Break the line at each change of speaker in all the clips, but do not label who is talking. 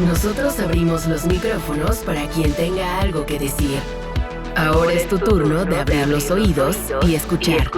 Nosotros abrimos los micrófonos para quien tenga algo que decir. Ahora es tu turno de abrir los oídos y escuchar.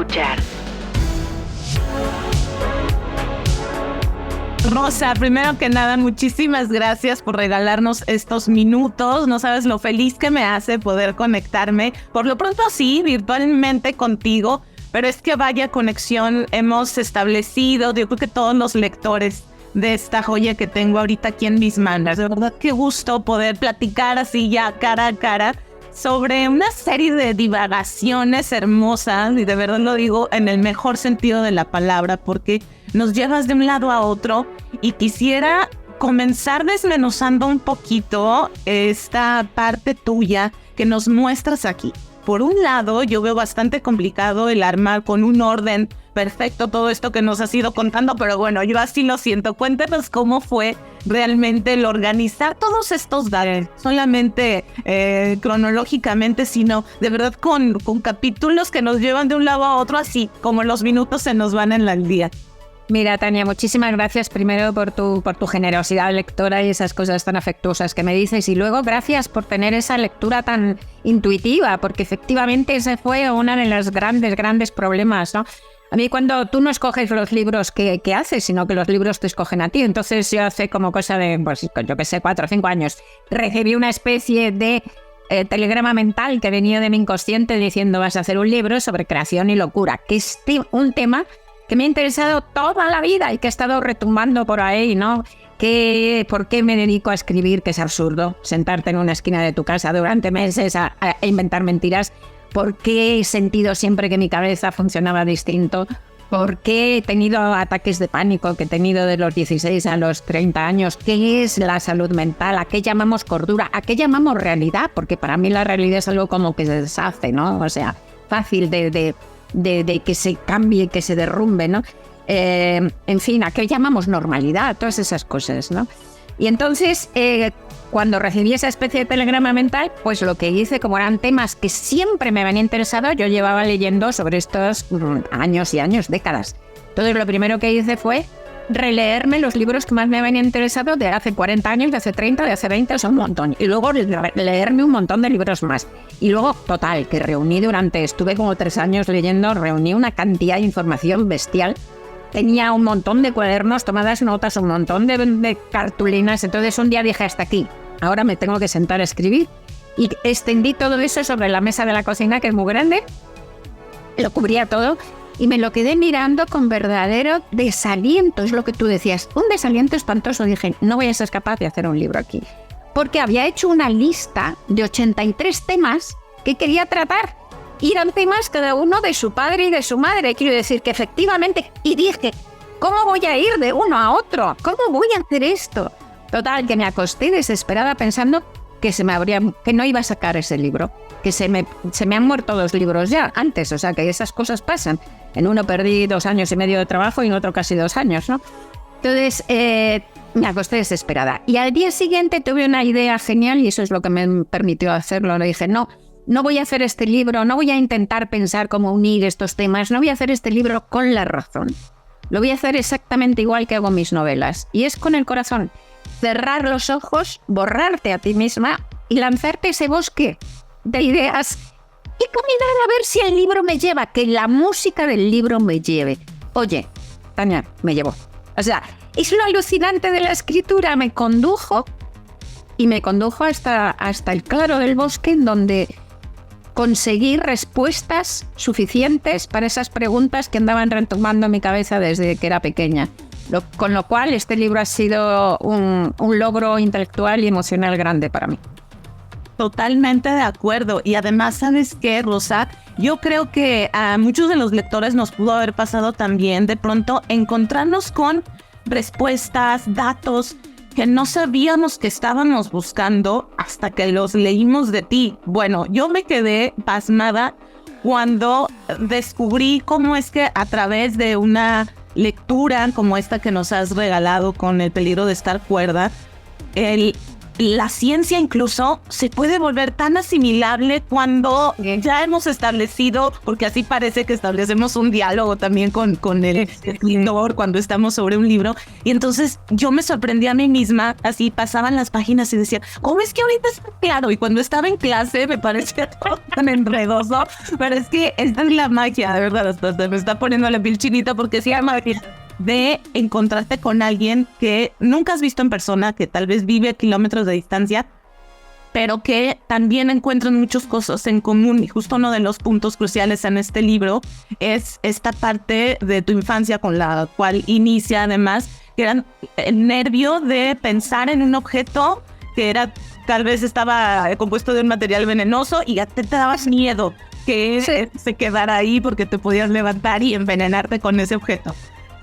Rosa, primero que nada, muchísimas gracias por regalarnos estos minutos. No sabes lo feliz que me hace poder conectarme. Por lo pronto sí, virtualmente contigo, pero es que vaya conexión hemos establecido. Yo creo que todos los lectores de esta joya que tengo ahorita aquí en mis manos. De verdad, qué gusto poder platicar así ya cara a cara sobre una serie de divagaciones hermosas, y de verdad lo digo en el mejor sentido de la palabra, porque nos llevas de un lado a otro, y quisiera comenzar desmenuzando un poquito esta parte tuya que nos muestras aquí. Por un lado, yo veo bastante complicado el armar con un orden perfecto todo esto que nos has ido contando, pero bueno, yo así lo siento. Cuéntanos cómo fue realmente el organizar todos estos datos, solamente cronológicamente, sino de verdad con capítulos que nos llevan de un lado a otro, así como los minutos se nos van en el día.
Mira, Tania, muchísimas gracias primero por tu generosidad lectora y esas cosas tan afectuosas que me dices, y luego gracias por tener esa lectura tan intuitiva, porque efectivamente ese fue uno de los grandes problemas, ¿no? A mí cuando tú no escoges los libros que haces, sino que los libros te escogen a ti. Entonces yo hace como cosa de, pues yo qué sé, 4 o 5 años, recibí una especie de telegrama mental que venía de mi inconsciente diciendo: vas a hacer un libro sobre creación y locura, que es un tema que me ha interesado toda la vida y que he estado retumbando por ahí, ¿no? ¿Por qué me dedico a escribir? Que es absurdo sentarte en una esquina de tu casa durante meses a inventar mentiras. ¿Por qué he sentido siempre que mi cabeza funcionaba distinto? ¿Por qué he tenido ataques de pánico que he tenido de los 16 a los 30 años? ¿Qué es la salud mental? ¿A qué llamamos cordura? ¿A qué llamamos realidad? Porque para mí la realidad es algo como que se deshace, ¿no? O sea, fácil de que se cambie, que se derrumbe, ¿no? En fin, ¿a qué llamamos normalidad? Todas esas cosas, ¿no? Y entonces, cuando recibí esa especie de telegrama mental, pues lo que hice, como eran temas que siempre me habían interesado, yo llevaba leyendo sobre estos años y años, décadas. Entonces lo primero que hice fue releerme los libros que más me habían interesado de hace 40 años, de hace 30, de hace 20, son un montón. Y luego leerme un montón de libros más. Y luego, total, que estuve como 3 años leyendo, reuní una cantidad de información bestial. Tenía un montón de cuadernos, tomadas notas, un montón de cartulinas. Entonces un día dije: hasta aquí, ahora me tengo que sentar a escribir. Y extendí todo eso sobre la mesa de la cocina, que es muy grande, lo cubría todo, y me lo quedé mirando con verdadero desaliento. Es lo que tú decías, un desaliento espantoso. Dije: no voy a ser capaz de hacer un libro aquí. Porque había hecho una lista de 83 temas que quería tratar. Y eran temas cada uno de su padre y de su madre. Quiero decir que efectivamente, y dije: ¿cómo voy a ir de uno a otro? ¿Cómo voy a hacer esto? Total, que me acosté desesperada pensando que no iba a sacar ese libro, que se me han muerto 2 libros ya antes, o sea que esas cosas pasan. En uno perdí 2 años y medio de trabajo y en otro casi 2 años, ¿no? Entonces me acosté desesperada. Y al día siguiente tuve una idea genial, y eso es lo que me permitió hacerlo. Le dije: no voy a hacer este libro, no voy a intentar pensar cómo unir estos temas, no voy a hacer este libro con la razón. Lo voy a hacer exactamente igual que hago mis novelas, y es con el corazón. Cerrar los ojos, borrarte a ti misma y lanzarte ese bosque de ideas y caminar a ver si el libro me lleva, que la música del libro me lleve. Oye, Tania, me llevó. O sea, es lo alucinante de la escritura, me condujo hasta el claro del bosque, en donde conseguir respuestas suficientes para esas preguntas que andaban retumbando en mi cabeza desde que era pequeña. Con lo cual, este libro ha sido un logro intelectual y emocional grande para mí.
Totalmente de acuerdo. Y además, ¿sabes qué, Rosa? Yo creo que a muchos de los lectores nos pudo haber pasado también de pronto encontrarnos con respuestas, datos que no sabíamos que estábamos buscando hasta que los leímos de ti. Bueno, yo me quedé pasmada cuando descubrí cómo es que a través de una lectura como esta que nos has regalado con El peligro de estar cuerda, la ciencia incluso se puede volver tan asimilable cuando ya hemos establecido, porque así parece que establecemos un diálogo también con el escritor cuando estamos sobre un libro. Y entonces yo me sorprendí a mí misma, así pasaban las páginas y decía, ¿cómo es que ahorita está claro? Y cuando estaba en clase me parecía todo tan enredoso, pero es que esta es la magia, de verdad, hasta me está poniendo la piel chinita, porque sí hay magia de encontrarte con alguien que nunca has visto en persona, que tal vez vive a kilómetros de distancia, pero que también encuentran muchas cosas en común. Y justo uno de los puntos cruciales en este libro es esta parte de tu infancia con la cual inicia además, que era el nervio de pensar en un objeto que era, tal vez estaba compuesto de un material venenoso y ya te dabas miedo que se quedara ahí porque te podías levantar y envenenarte con ese objeto.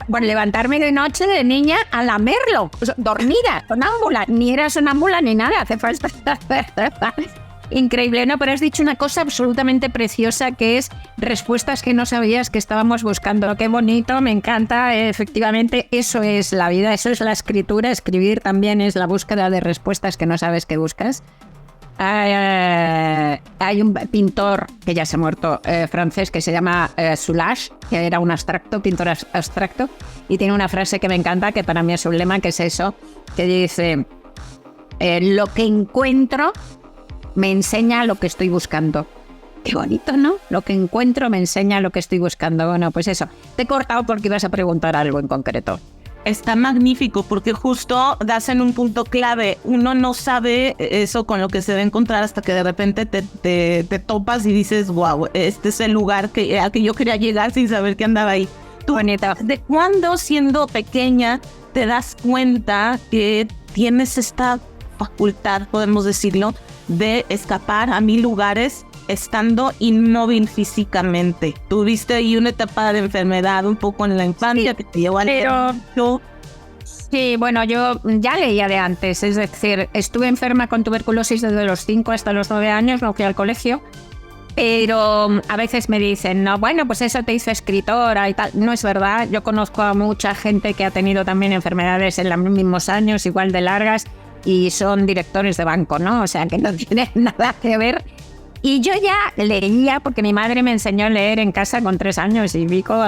Bueno, levantarme de noche de niña a lamerlo, dormida, sonámbula, ni era sonámbula ni nada, hace falta. Increíble, ¿no? Pero has dicho una cosa absolutamente preciosa, que es respuestas que no sabías que estábamos buscando. Qué bonito, me encanta. Efectivamente, eso es la vida, eso es la escritura. Escribir también es la búsqueda de respuestas que no sabes que buscas. Hay un pintor que ya se ha muerto, francés, que se llama Soulages, que era un pintor abstracto, y tiene una frase que me encanta, que para mí es un lema, que es eso, que dice: lo que encuentro me enseña lo que estoy buscando. Qué bonito, ¿no? Lo que encuentro me enseña lo que estoy buscando. Bueno, pues eso. Te he cortado porque ibas a preguntar algo en concreto.
Está magnífico porque justo das en un punto clave. Uno no sabe eso con lo que se va a encontrar hasta que de repente te topas y dices, wow, este es el lugar a que yo quería llegar sin saber que andaba ahí. ¿Tú, bonita, de cuándo, siendo pequeña, te das cuenta que tienes esta facultad, podemos decirlo, de escapar a 1000 lugares estando inmóvil físicamente? ¿Tuviste ahí una etapa de enfermedad un poco en la infancia que te llevó al...
Sí, bueno, yo ya leía de antes, es decir, estuve enferma con tuberculosis desde los 5 hasta los 9 años, no fui al colegio, pero a veces me dicen, no, bueno, pues eso te hizo escritora y tal. No es verdad, yo conozco a mucha gente que ha tenido también enfermedades en los mismos años, igual de largas, y son directores de banco, ¿no? O sea, que no tienen nada que ver. Y yo ya leía, porque mi madre me enseñó a leer en casa con 3 años y pico,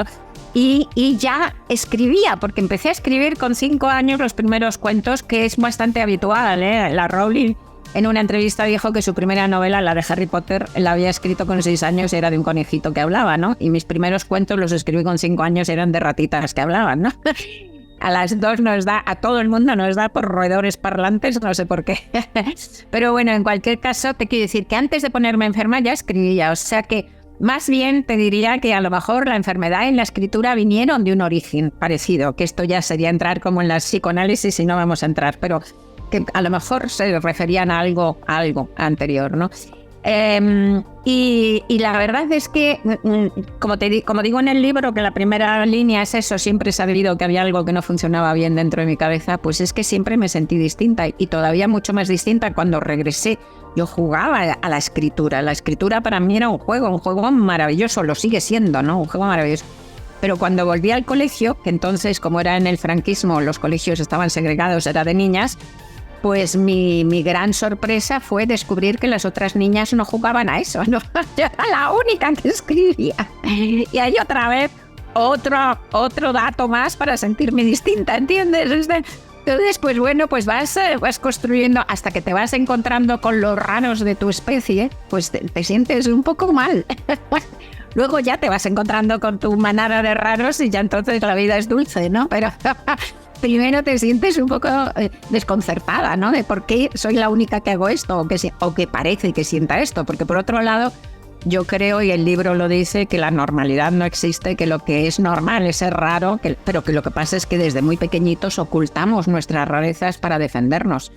y ya escribía, porque empecé a escribir con 5 años los primeros cuentos, que es bastante habitual, ¿eh? La Rowling en una entrevista dijo que su primera novela, la de Harry Potter, la había escrito con 6 años y era de un conejito que hablaba, ¿no? Y mis primeros cuentos los escribí con 5 años, eran de ratitas que hablaban, ¿no? A las 2 nos da, a todo el mundo nos da por roedores parlantes, no sé por qué. Pero bueno, en cualquier caso, te quiero decir que antes de ponerme enferma ya escribía. O sea que más bien te diría que a lo mejor la enfermedad y la escritura vinieron de un origen parecido, que esto ya sería entrar como en la psicoanálisis y no vamos a entrar, pero que a lo mejor se referían a algo anterior, ¿no? Y la verdad es que, como digo en el libro, que la primera línea es eso, siempre he sabido que había algo que no funcionaba bien dentro de mi cabeza, pues es que siempre me sentí distinta y todavía mucho más distinta cuando regresé. Yo jugaba a la escritura. La escritura para mí era un juego maravilloso, lo sigue siendo, ¿no? Un juego maravilloso. Pero cuando volví al colegio, que entonces, como era en el franquismo, los colegios estaban segregados, era de niñas, pues mi gran sorpresa fue descubrir que las otras niñas no jugaban a eso, ¿no? Yo era la única que escribía. Y ahí otra vez otro dato más para sentirme distinta, ¿entiendes? Entonces, pues bueno, pues vas construyendo hasta que te vas encontrando con los raros de tu especie, pues te sientes un poco mal. Luego ya te vas encontrando con tu manada de raros y ya entonces la vida es dulce, ¿no? Pero primero te sientes un poco desconcertada, ¿no? De por qué soy la única que hago esto o que parece que sienta esto. Porque por otro lado, yo creo, y el libro lo dice, que la normalidad no existe, que lo que es normal es ser raro, pero que lo que pasa es que desde muy pequeñitos ocultamos nuestras rarezas para defendernos.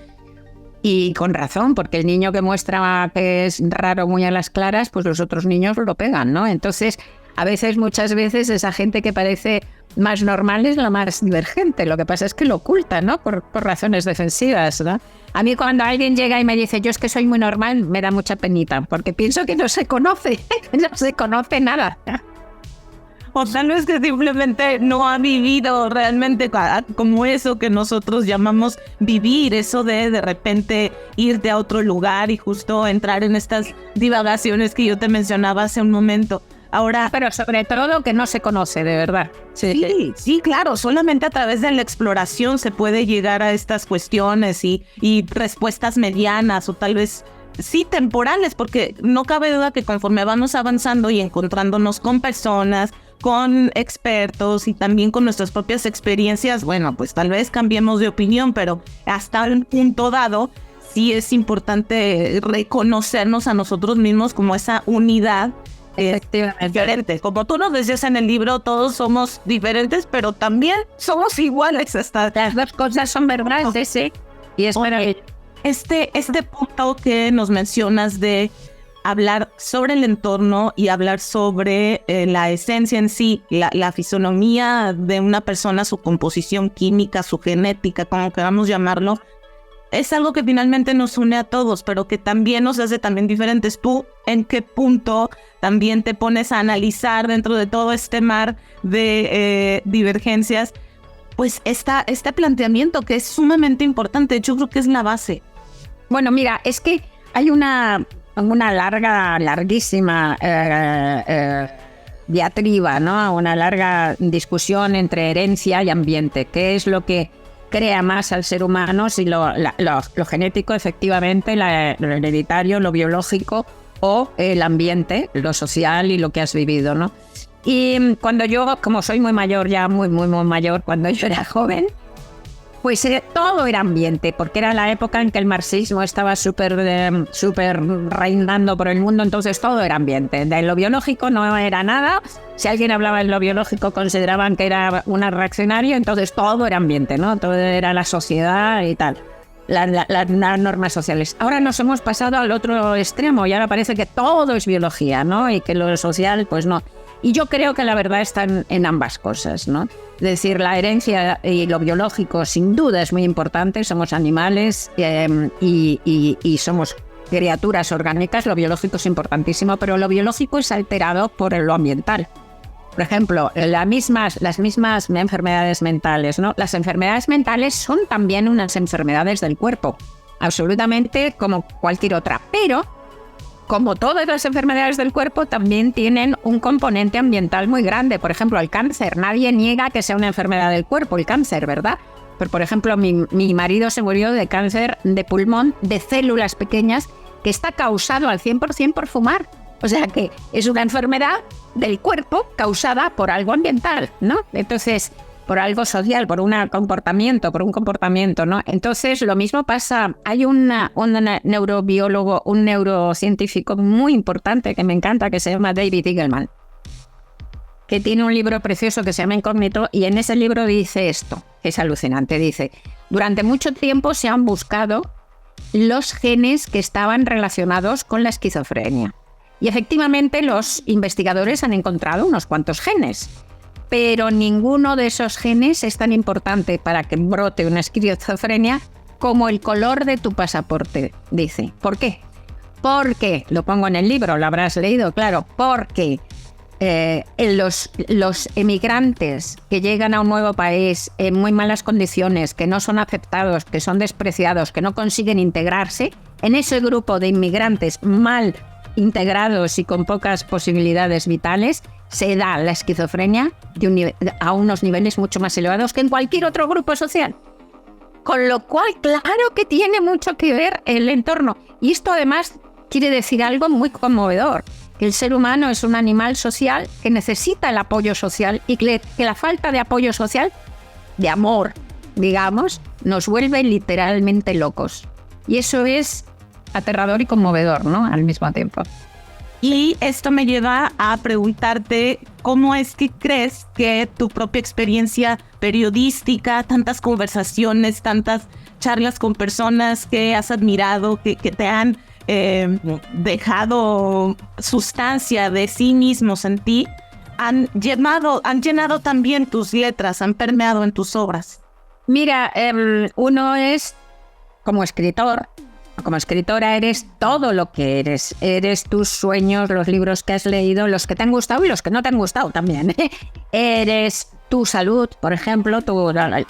Y con razón, porque el niño que muestra que es raro muy a las claras, pues los otros niños lo pegan, ¿no? Entonces, muchas veces, esa gente que parece más normal es la más divergente. Lo que pasa es que lo oculta, ¿no? Por razones defensivas, ¿no? A mí cuando alguien llega y me dice yo es que soy muy normal, me da mucha penita, porque pienso que no se conoce, no se conoce nada.
o tal vez que simplemente no ha vivido realmente como eso que nosotros llamamos vivir, eso de repente irte a otro lugar y justo entrar en estas divagaciones que yo te mencionaba hace un momento. Ahora,
pero sobre todo que no se conoce de verdad.
Sí, claro, solamente a través de la exploración se puede llegar a estas cuestiones y respuestas medianas o tal vez sí temporales, porque no cabe duda que conforme vamos avanzando y encontrándonos con personas, con expertos y también con nuestras propias experiencias, bueno, pues tal vez cambiemos de opinión, pero hasta un punto dado sí es importante reconocernos a nosotros mismos como esa unidad. Diferente. Como tú nos decías en el libro, todos somos diferentes, pero también somos iguales. Hasta
las dos cosas son verdades, sí. Y es maravilloso.
Este punto que nos mencionas de hablar sobre el entorno y hablar sobre la esencia en sí, la fisonomía de una persona, su composición química, su genética, como queramos llamarlo, es algo que finalmente nos une a todos, pero que también nos hace también diferentes. ¿Tú en qué punto también te pones a analizar dentro de todo este mar de divergencias? Pues este planteamiento que es sumamente importante, yo creo que es la base.
Bueno, mira, es que hay una larguísima diatriba, ¿no? Una larga discusión entre herencia y ambiente. ¿Qué es lo que crea más al ser humano? Si lo genético, efectivamente, lo hereditario, lo biológico, o el ambiente, lo social y lo que has vivido, ¿no? Y cuando yo, como soy muy mayor, ya muy mayor, cuando yo era joven, pues todo era ambiente, porque era la época en que el marxismo estaba súper reinando por el mundo, entonces todo era ambiente. De lo biológico no era nada. Si alguien hablaba de lo biológico consideraban que era una reaccionario, entonces todo era ambiente, ¿no? Todo era la sociedad y tal, las normas sociales. Ahora nos hemos pasado al otro extremo y ahora parece que todo es biología, ¿no? Y que lo social, pues no. Y yo creo que la verdad está en ambas cosas, ¿no? Es decir, la herencia y lo biológico sin duda es muy importante, somos animales y somos criaturas orgánicas, lo biológico es importantísimo, pero lo biológico es alterado por lo ambiental. Por ejemplo, las mismas enfermedades mentales, ¿no? Las enfermedades mentales son también unas enfermedades del cuerpo, absolutamente como cualquier otra, pero como todas las enfermedades del cuerpo, también tienen un componente ambiental muy grande. Por ejemplo, el cáncer. Nadie niega que sea una enfermedad del cuerpo, el cáncer, ¿verdad? Pero, por ejemplo, mi marido se murió de cáncer de pulmón, de células pequeñas, que está causado al 100% por fumar. O sea que es una enfermedad del cuerpo causada por algo ambiental, ¿no? Entonces, por algo social, por un comportamiento, ¿no? Entonces, lo mismo pasa. Hay un neurobiólogo, un neurocientífico muy importante que me encanta, que se llama David Eagleman, que tiene un libro precioso que se llama Incógnito, y en ese libro dice esto, que es alucinante. Dice, durante mucho tiempo se han buscado los genes que estaban relacionados con la esquizofrenia. Y efectivamente los investigadores han encontrado unos cuantos genes, pero ninguno de esos genes es tan importante para que brote una esquizofrenia como el color de tu pasaporte, dice. ¿Por qué? Porque, lo pongo en el libro, lo habrás leído, claro, porque los emigrantes que llegan a un nuevo país en muy malas condiciones, que no son aceptados, que son despreciados, que no consiguen integrarse, en ese grupo de inmigrantes mal integrados y con pocas posibilidades vitales, se da la esquizofrenia a unos niveles mucho más elevados que en cualquier otro grupo social. Con lo cual, claro que tiene mucho que ver el entorno. Y esto además quiere decir algo muy conmovedor, que el ser humano es un animal social que necesita el apoyo social y que la falta de apoyo social, de amor, digamos, nos vuelve literalmente locos. Y eso es aterrador y conmovedor, ¿no? Al mismo tiempo.
Y esto me lleva a preguntarte cómo es que crees que tu propia experiencia periodística, tantas conversaciones, tantas charlas con personas que has admirado, que te han dejado sustancia de sí mismos en ti, han llenado también tus letras, han permeado en tus obras.
Mira, uno es como escritor, como escritora eres todo lo que eres. Eres tus sueños, los libros que has leído, los que te han gustado y los que no te han gustado también. Eres tu salud, por ejemplo,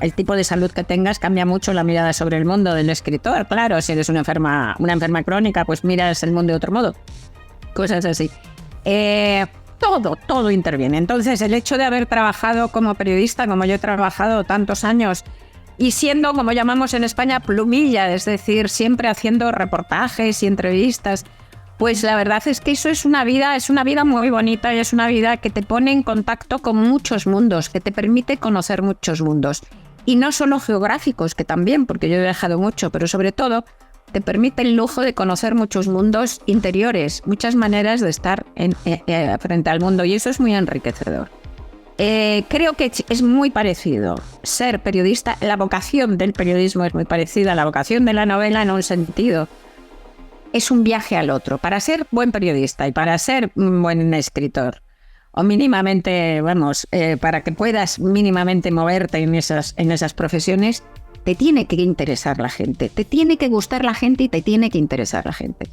el tipo de salud que tengas cambia mucho la mirada sobre el mundo del escritor. Claro, si eres una enferma crónica, pues miras el mundo de otro modo. Cosas así. Todo interviene. Entonces, el hecho de haber trabajado como periodista, como yo he trabajado tantos años, y siendo, como llamamos en España, plumilla, es decir, siempre haciendo reportajes y entrevistas, pues la verdad es que eso es una vida muy bonita y es una vida que te pone en contacto con muchos mundos, que te permite conocer muchos mundos. Y no solo geográficos, que también, porque yo he viajado mucho, pero sobre todo te permite el lujo de conocer muchos mundos interiores, muchas maneras de estar frente al mundo, y eso es muy enriquecedor. Creo que es muy parecido ser periodista, la vocación del periodismo es muy parecida a la vocación de la novela en un sentido. Es un viaje al otro. Para ser buen periodista y para ser buen escritor, o mínimamente, para que puedas mínimamente moverte en esas profesiones, te tiene que interesar la gente, te tiene que gustar la gente y te tiene que interesar la gente.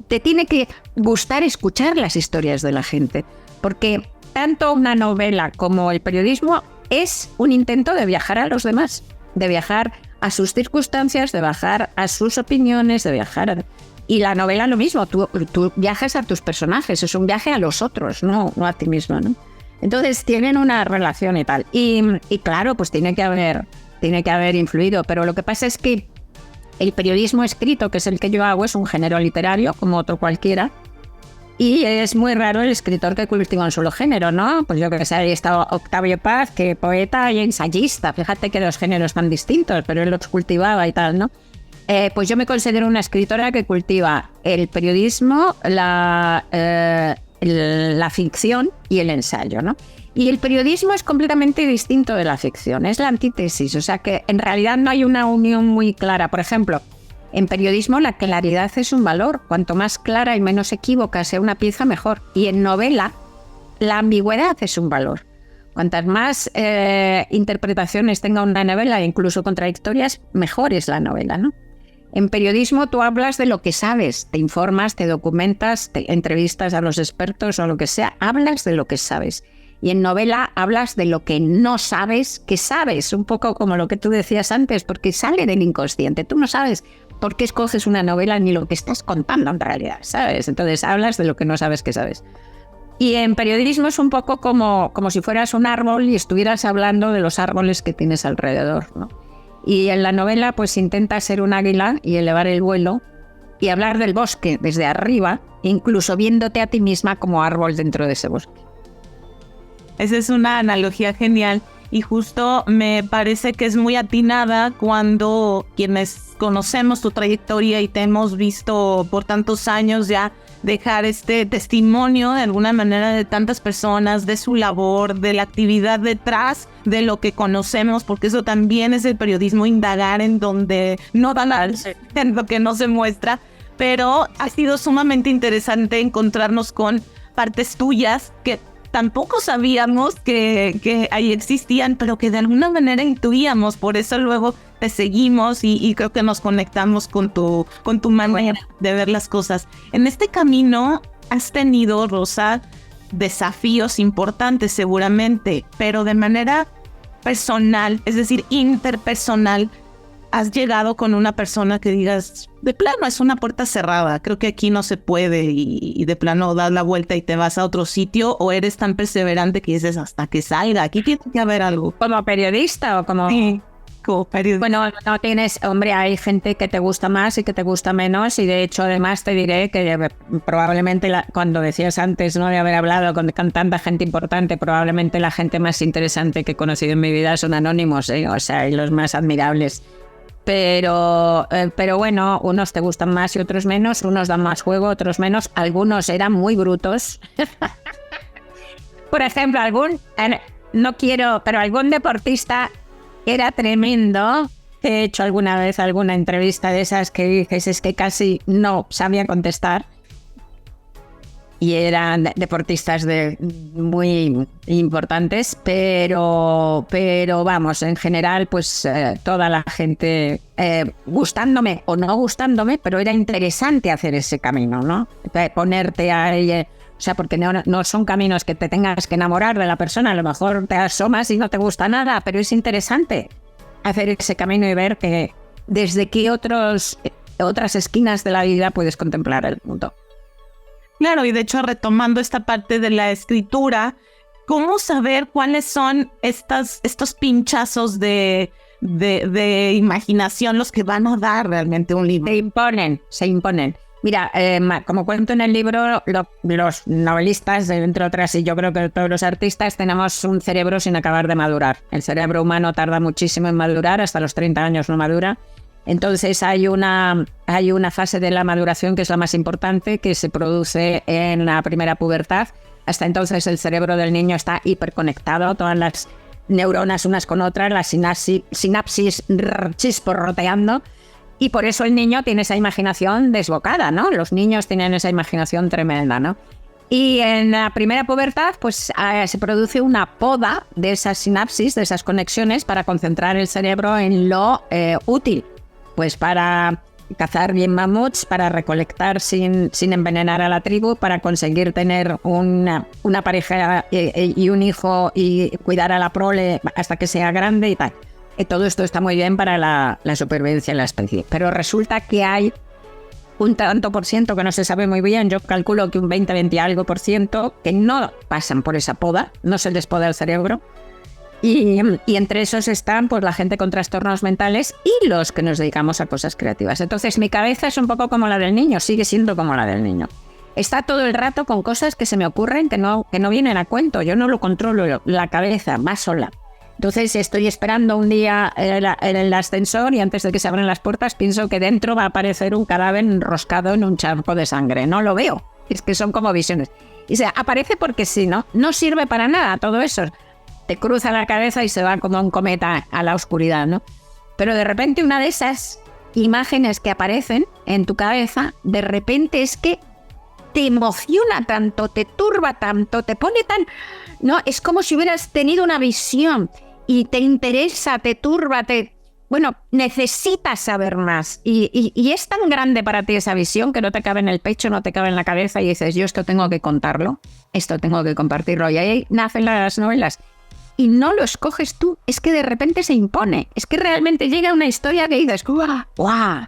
Te tiene que gustar escuchar las historias de la gente, porque tanto una novela como el periodismo es un intento de viajar a los demás, de viajar a sus circunstancias, de viajar a sus opiniones, de viajar Y la novela lo mismo, tú viajas a tus personajes, es un viaje a los otros, no a ti mismo, ¿no? Entonces tienen una relación y tal. Y claro, pues tiene que haber influido, pero lo que pasa es que el periodismo escrito, que es el que yo hago, es un género literario, como otro cualquiera, y es muy raro el escritor que cultiva un solo género, ¿no? Pues yo creo que sé, ahí está Octavio Paz, que poeta y ensayista, fíjate que los géneros tan distintos, pero él los cultivaba y tal, ¿no? Pues yo me considero una escritora que cultiva el periodismo, la ficción y el ensayo, ¿no? Y el periodismo es completamente distinto de la ficción, es la antítesis, o sea que en realidad no hay una unión muy clara. Por ejemplo, en periodismo la claridad es un valor, cuanto más clara y menos equívoca sea una pieza, mejor. Y en novela, la ambigüedad es un valor. Cuantas más interpretaciones tenga una novela, incluso contradictorias, mejor es la novela, ¿no? En periodismo tú hablas de lo que sabes, te informas, te documentas, te entrevistas a los expertos o lo que sea, hablas de lo que sabes. Y en novela hablas de lo que no sabes, que sabes, un poco como lo que tú decías antes, porque sale del inconsciente. Tú no sabes por qué escoges una novela ni lo que estás contando en realidad, ¿sabes? Entonces hablas de lo que no sabes que sabes. Y en periodismo es un poco como si fueras un árbol y estuvieras hablando de los árboles que tienes alrededor, ¿no? Y en la novela pues intenta ser un águila y elevar el vuelo y hablar del bosque desde arriba, incluso viéndote a ti misma como árbol dentro de ese bosque.
Esa es una analogía genial y justo me parece que es muy atinada cuando quienes conocemos tu trayectoria y te hemos visto por tantos años ya dejar este testimonio de alguna manera de tantas personas, de su labor, de la actividad detrás de lo que conocemos, porque eso también es el periodismo, indagar en donde no dan en lo que no se muestra, pero ha sido sumamente interesante encontrarnos con partes tuyas que tampoco sabíamos que ahí existían, pero que de alguna manera intuíamos, por eso luego te seguimos y creo que nos conectamos con tu manera de ver las cosas. En este camino has tenido, Rosa, desafíos importantes seguramente, pero de manera personal, es decir, interpersonal, has llegado con una persona que digas, de plano es una puerta cerrada, creo que aquí no se puede y de plano das la vuelta y te vas a otro sitio, o eres tan perseverante que dices hasta que salga, aquí tiene que haber algo.
¿Como periodista o como...?
Sí, como periodista.
Bueno, no tienes, hombre, hay gente que te gusta más y que te gusta menos, y de hecho además te diré que probablemente cuando decías antes, ¿no?, de haber hablado con tanta gente importante, probablemente la gente más interesante que he conocido en mi vida son anónimos, o sea, y los más admirables. Pero bueno, unos te gustan más y otros menos, unos dan más juego, otros menos, algunos eran muy brutos. Por ejemplo, algún deportista era tremendo. He hecho alguna vez alguna entrevista de esas que dices, es que casi no sabía contestar. y eran deportistas muy importantes, pero vamos, en general, pues toda la gente gustándome o no gustándome, pero era interesante hacer ese camino, ¿no? Ponerte ahí, o sea, porque no son caminos que te tengas que enamorar de la persona, a lo mejor te asomas y no te gusta nada, pero es interesante hacer ese camino y ver que desde qué otras esquinas de la vida puedes contemplar el mundo.
Claro, y de hecho retomando esta parte de la escritura, ¿cómo saber cuáles son estos pinchazos de imaginación los que van a dar realmente un libro?
Se imponen. Mira, como cuento en el libro, los novelistas, entre otras, y yo creo que todos los artistas, tenemos un cerebro sin acabar de madurar. El cerebro humano tarda muchísimo en madurar, hasta los 30 años no madura. Entonces hay una fase de la maduración que es la más importante, que se produce en la primera pubertad. Hasta entonces el cerebro del niño está hiperconectado, todas las neuronas unas con otras, las sinapsis chisporroteando, y por eso el niño tiene esa imaginación desbocada, ¿no? Los niños tienen esa imaginación tremenda, ¿no? Y en la primera pubertad, pues se produce una poda de esas sinapsis, de esas conexiones, para concentrar el cerebro en lo útil. Pues para cazar bien mamuts, para recolectar sin envenenar a la tribu, para conseguir tener una pareja y un hijo y cuidar a la prole hasta que sea grande y tal. Y todo esto está muy bien para la supervivencia en la especie. Pero resulta que hay un tanto por ciento que no se sabe muy bien, yo calculo que un 20 algo por ciento, que no pasan por esa poda, no se les poda el cerebro. Y entre esos están pues la gente con trastornos mentales y los que nos dedicamos a cosas creativas. Entonces mi cabeza es un poco como la del niño, sigue siendo como la del niño. Está todo el rato con cosas que se me ocurren que no vienen a cuento, yo no lo controlo, la cabeza va sola. Entonces estoy esperando un día en el ascensor y antes de que se abran las puertas pienso que dentro va a aparecer un cadáver enroscado en un charco de sangre. No lo veo, es que son como visiones. Y aparece porque sí, ¿no? No sirve para nada todo eso. Te cruza la cabeza y se va como un cometa a la oscuridad, ¿no? Pero de repente una de esas imágenes que aparecen en tu cabeza, de repente es que te emociona tanto, te turba tanto, te pone tan... No, es como si hubieras tenido una visión y te interesa, te turba, bueno, necesitas saber más. Y es tan grande para ti esa visión que no te cabe en el pecho, no te cabe en la cabeza y dices, yo esto tengo que contarlo, esto tengo que compartirlo. Y ahí nacen las novelas. Y no lo escoges tú, es que de repente se impone. Es que realmente llega una historia que dices, ¡guau! ¡Guau!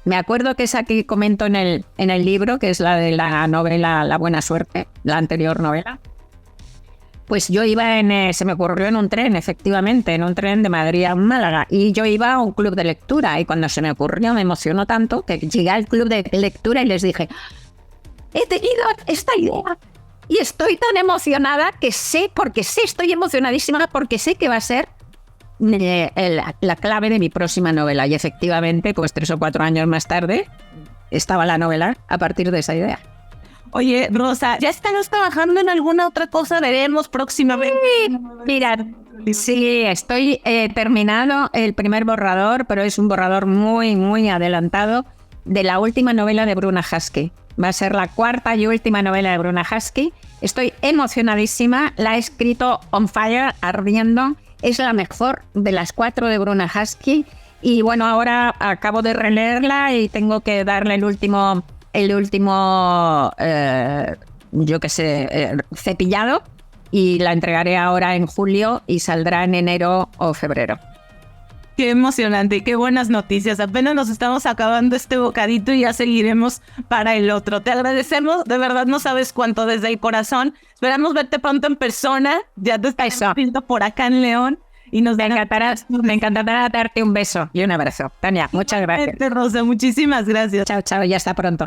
Me acuerdo que esa que comento en el libro, que es la de la novela La Buena Suerte, la anterior novela. Pues yo iba se me ocurrió en un tren, efectivamente, en un tren de Madrid a Málaga. Y yo iba a un club de lectura y cuando se me ocurrió me emocionó tanto que llegué al club de lectura y les dije, he tenido esta idea. Y estoy tan emocionada que estoy emocionadísima porque sé que va a ser la clave de mi próxima novela. Y efectivamente, pues 3 o 4 años más tarde, estaba la novela a partir de esa idea.
Oye, Rosa, ¿ya estamos trabajando en alguna otra cosa? ¿Veremos próximamente?
Mira, sí, estoy terminado el primer borrador, pero es un borrador muy, muy adelantado de la última novela de Bruna Husky. Va a ser la 4ª y última novela de Bruna Husky. Estoy emocionadísima, la he escrito on fire, ardiendo. Es la mejor de las 4 de Bruna Husky. Y bueno, ahora acabo de releerla y tengo que darle el último cepillado. Y la entregaré ahora en julio y saldrá en enero o febrero.
Qué emocionante y qué buenas noticias. Apenas nos estamos acabando este bocadito y ya seguiremos para el otro. Te agradecemos, de verdad no sabes cuánto desde el corazón. Esperamos verte pronto en persona. Ya te estás viendo por acá en León. Y me encantará darte un beso y un abrazo. Tania, muchas gracias. Rosa, muchísimas gracias.
Chao, chao, y hasta pronto.